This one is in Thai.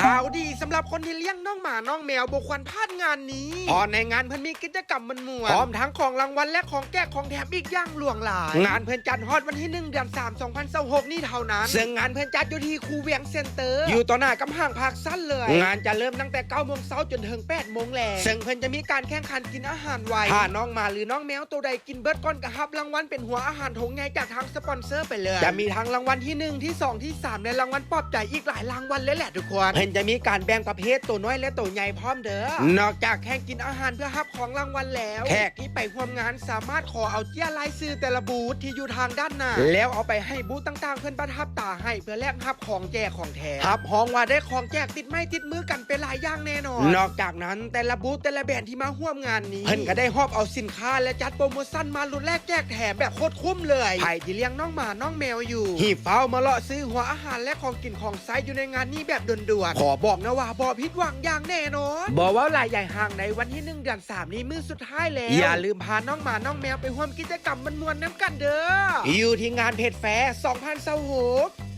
ข่าวดีสำหรับคนที่เลี้ยงน้องหมาน้องแมวบ่ควรพลาดงานนี้เพราะในงานเพิ่นมีกิจกรรมมันม่วนพร้อมทั้งของรางวัลและของแจกของแถมอีกอย่างหลวงหลายงานเพิ่นจัดฮอดวันที่1 เดือน 3 2026นี่เท่านั้นซึ่งงานเพิ่นจัดอยู่ที่คูเวียงเซ็นเตอร์อยู่ต่อหน้ากำห้างภาคสั้นเลยงานจะเริ่มตั้งแต่9 โมงเช้าจนถึง8 โมงแลงซึ่งเพิ่นจะมีการแข่งขันกินอาหารไวถ้าน้องหมาหรือน้องแมวตัวใดกินเบิดก่อนก็รับรางวัลเป็นหัวอาหารถุงใหญ่จากทางสปอนเซอร์ไปเลยจะมีทั้งรางวัลที่1ที่2ที่3และรางวัลปลอบใจอีกหลายรางวัลเลยแหละทุกคนเพิ่นจะมีการแบ่งประเภทตัวน้อยและตัวใหญ่พร้อมเด้อนอกจากแข่งกินอาหารเพื่อรับของรางวัลแล้วแขกที่ไปร่วมงานสามารถขอเอาเจี้ยลายซื้อแต่ละบูธที่อยู่ทางด้านหน้าแล้วเอาไปให้บูธต่างๆเพื่อนประทับตาให้เพื่อแลกรับของแจกของแถมรับห้องว่าได้ของแจกติดไม้ติดมือกันเป็นหลายอย่างแน่นอนนอกจากนั้นแต่ละบูธแต่ละแบรนด์ที่มาร่วมงานนี้เพิ่นก็ได้ฮอบเอาสินค้าและจัดโปรโมชั่นมาลุ้นแลกแจกแถมแบบโคตรคุ้มเลยใครที่เลี้ยงน้องหมาน้องแมวอยู่หีบเฝ้ามาเลาะซื้อหัวอาหารและของกินของไซส์อยู่ในงานนี้แบบด่วนๆขอบอกนะว่าบ่ผิดหวังอย่างแน่นอนบอกว่าหลายใหญ่ห่างในวันที่1 เดือน 3นี้มื้อสุดท้ายแล้วอย่าลืมพาน้องหมาน้องแมวไปร่วมกิจกรรมมันมวนน้ำกันเด้ออยู่ที่งานเพจแฟร์2026